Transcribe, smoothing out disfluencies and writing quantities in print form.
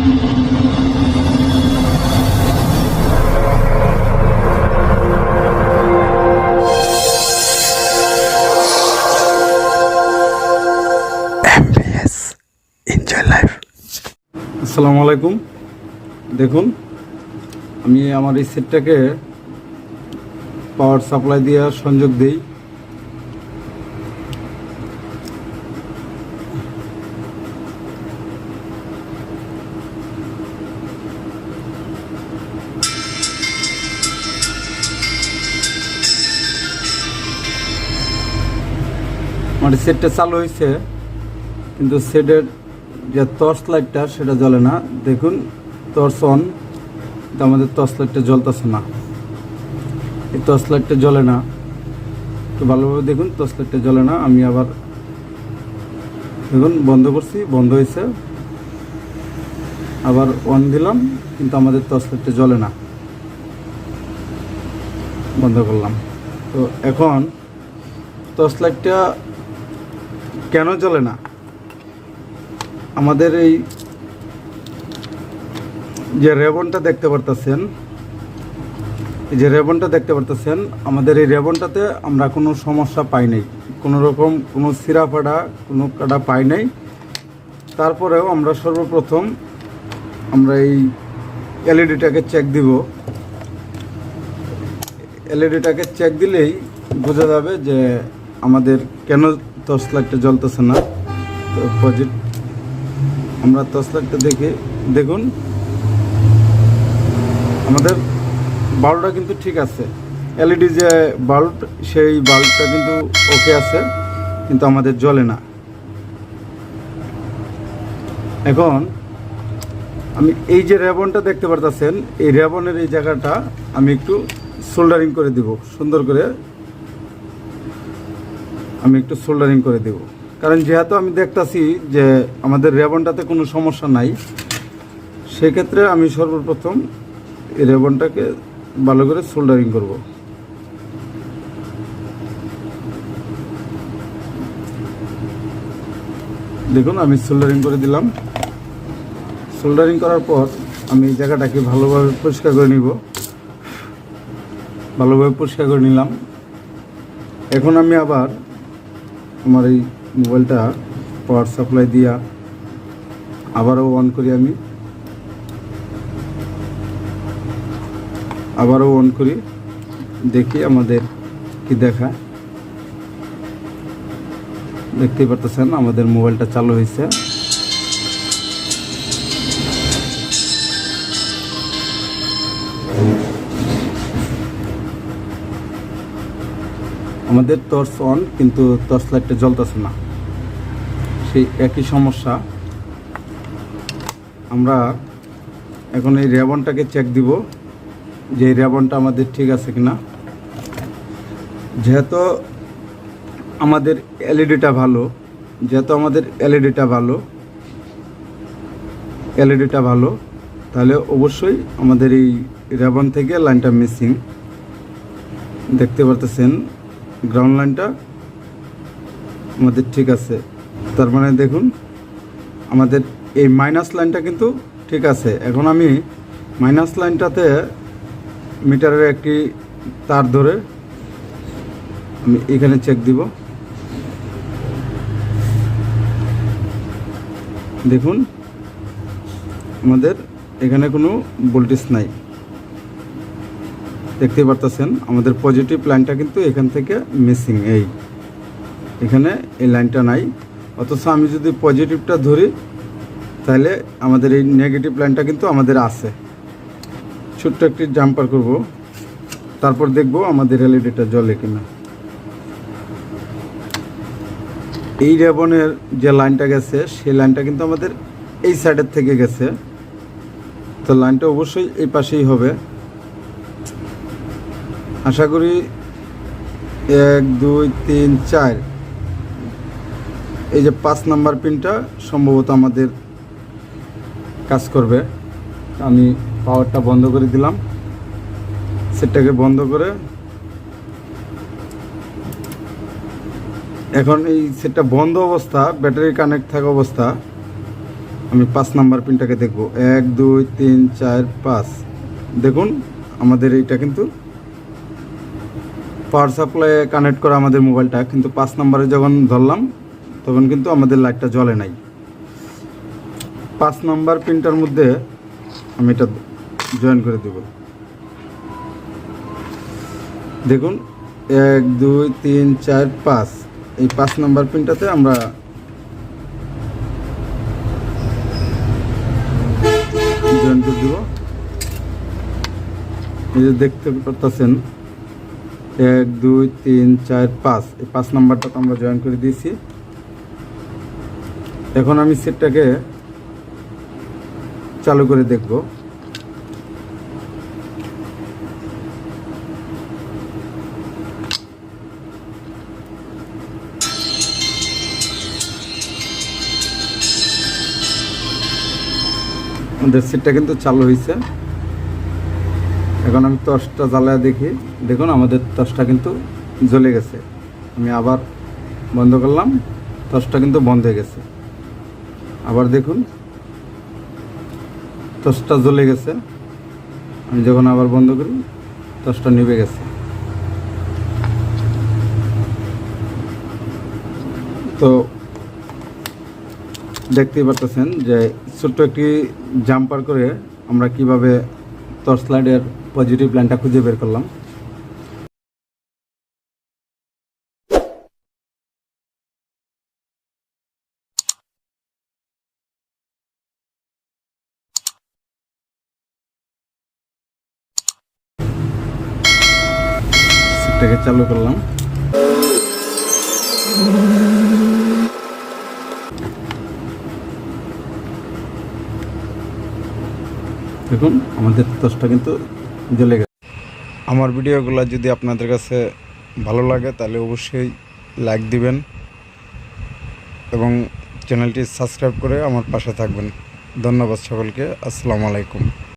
আসসালামু আলাইকুম। দেখুন, আমি আমার এই সেটটাকে পাওয়ার সাপ্লাই দিয়ে সংযোগ দিই। আমার সেটটা চালু হয়েছে, কিন্তু সেটের যে টর্চ লাইটটা সেটা জ্বলে না। দেখুন, টর্চ অন, কিন্তু আমাদের টর্চ লাইটটা জ্বলতেছে না। এই টর্চ লাইটটা জ্বলে না, একটু ভালোভাবে দেখুন, টর্চ লাইটটা জ্বলে না। আমি আবার দেখুন বন্ধ করছি, বন্ধ হয়েছে। আবার অন দিলাম, কিন্তু আমাদের টর্চ লাইটটা জ্বলে না। বন্ধ করলাম। তো এখন টর্চ লাইটটা কেন জ্বলে না? আমাদের এই যে রেবনটা দেখতে পারতেছেন, আমাদের এই রেবনটাতে আমরা কোনো সমস্যা পাই নাই, কোনো রকম কোনো সিরা ফাটা, কোনো কাটা পাই নাই। তারপরেও আমরা সর্বপ্রথম আমরা এই এলইডিটাকে চেক দিব। এলইডিটাকে চেক দিলেই বোঝা যাবে যে আমাদের কেন টর্চ লাইটটা জ্বলতেছে না। তো আমরা টর্চ লাইটটা দেখুন, আমাদের বাল্বটা কিন্তু ঠিক আছে। এলইডি যে বাল্ব, সেই বাল্বটা কিন্তু ওকে আছে, কিন্তু আমাদের জ্বলে না। এখন আমি এই যে রেবনটা দেখতে পারতেছেন, এই রেবনের এই জায়গাটা আমি একটু সোল্ডারিং করে দিব। সুন্দর করে আমি একটু সোল্ডারিং করে দেব, কারণ যেহেতু আমি দেখতেছি যে আমাদের রেবনটাতে কোনো সমস্যা নাই। সেক্ষেত্রে আমি সর্বপ্রথম এই রেবনটাকে ভালো করে সোল্ডারিং করব। দেখুন, আমি সোল্ডারিং করে দিলাম। সোল্ডারিং করার পর আমি এই জায়গাটাকে ভালোভাবে পরিষ্কার করে নিব। ভালোভাবে পরিষ্কার করে নিলাম। এখন আমি আবার আমার এই মোবাইলটা পাওয়ার সাপ্লাই দিয়া আবারও অন করি। আমি আবারও অন করি, দেখি আমাদের কি দেখায়। দেখতেই পারতেছেন আমাদের মোবাইলটা চালু হয়েছে। আমাদের টর্চ অন, কিন্তু টর্চ লাইটটা জ্বলতেছে না। সেই একই সমস্যা। আমরা এখন এই রেবনটাকে চেক দিব যে এই রেবনটা আমাদের ঠিক আছে কিনা। যেহেতু আমাদের এলইডিটা ভালো, তাহলে অবশ্যই আমাদের এই রেবন থেকে লাইনটা মিসিং। দেখতে পারতেছেন গ্রাউন্ড লাইনটা আমাদের ঠিক আছে। তার মানে দেখুন, আমাদের এই মাইনাস লাইনটা কিন্তু ঠিক আছে। এখন আমি মাইনাস লাইনটাতে মিটারের একটি তার ধরে আমি এখানে চেক দিব। দেখুন, আমাদের এখানে কোনো ভোল্টেজ নাই। দেখতে পারতেছেন আমাদের পজিটিভ লাইনটা কিন্তু এখান থেকে মিসিং। এখানে এই লাইনটা নাই। অথচ আমি যদি পজিটিভটা ধরি, তাহলে আমাদের এই নেগেটিভ লাইনটা কিন্তু আমাদের আছে। ছোট্ট একটি জাম্পার করব, তারপর দেখব আমাদের এলইডিটা জ্বলে কিনা। এই রেবনের যে লাইনটা গেছে, সেই লাইনটা কিন্তু আমাদের এই সাইডের থেকে গেছে। তো লাইনটা অবশ্যই এই পাশেই হবে। আশা করি 1 2 3 4 এই যে 5 নাম্বার পিনটা সম্ভবত আমাদের কাজ করবে। আমি পাওয়ারটা বন্ধ করে দিলাম। সেটটাকে বন্ধ করে এখন এই সেটটা বন্ধ অবস্থা, ব্যাটারি কানেক্ট থাকা অবস্থা আমি 5 নাম্বার পিনটাকে দেখব। 1 2 3 4 5। দেখুন আমাদের এইটা কিন্তু পাওয়ার সাপ্লাই কানেক্ট করা আমাদের মোবাইলটা, কিন্তু 5 নাম্বারে যখন ধরলাম তখন কিন্তু আমাদের লাইটটা জ্বলে নাই। 5 নাম্বার পিনটার মধ্যে আমি এটা জয়েন করে দেব। দেখুন 1 2 3 4 5, এই 5 নাম্বার পিনটাতে আমরা জয়েন করে দেব। এই যে দেখতে পাচ্ছেন 1 2 3 4 5, এই 5 নাম্বারটা আমরা জয়েন করে দিয়েছি। এখন আমি সেটটাকে চালু করে দেখব। আমাদের সেটটা কিন্তু চালু হয়েছে। এখন আমি টর্চটা জ্বালায় দেখি। দেখুন আমাদের টর্চটা কিন্তু জ্বলে গেছে। আমি আবার বন্ধ করলাম, টর্চটা কিন্তু বন্ধ হয়ে গেছে। আবার দেখুন টর্চটা জ্বলে গেছে। আমি যখন আবার বন্ধ করি টর্চটা নিভে গেছে। তো দেখতেই পাচ্ছেন যে ছোট্ট একটি জাম্পার করে আমরা কিভাবে টর্চ লাইটের পজিটিভ লাইনটা খুঁজে বের করলাম। সেটটাকে চালু করলাম। দেখুন আমাদের টর্চটা কিন্তু জ্বলে গেছে। আমার ভিডিওগুলো যদি আপনাদের কাছে ভালো লাগে তাহলে অবশ্যই লাইক দিবেন এবং চ্যানেলটি সাবস্ক্রাইব করে আমার পাশে থাকবেন। ধন্যবাদ সকলকে। আসসালামু আলাইকুম।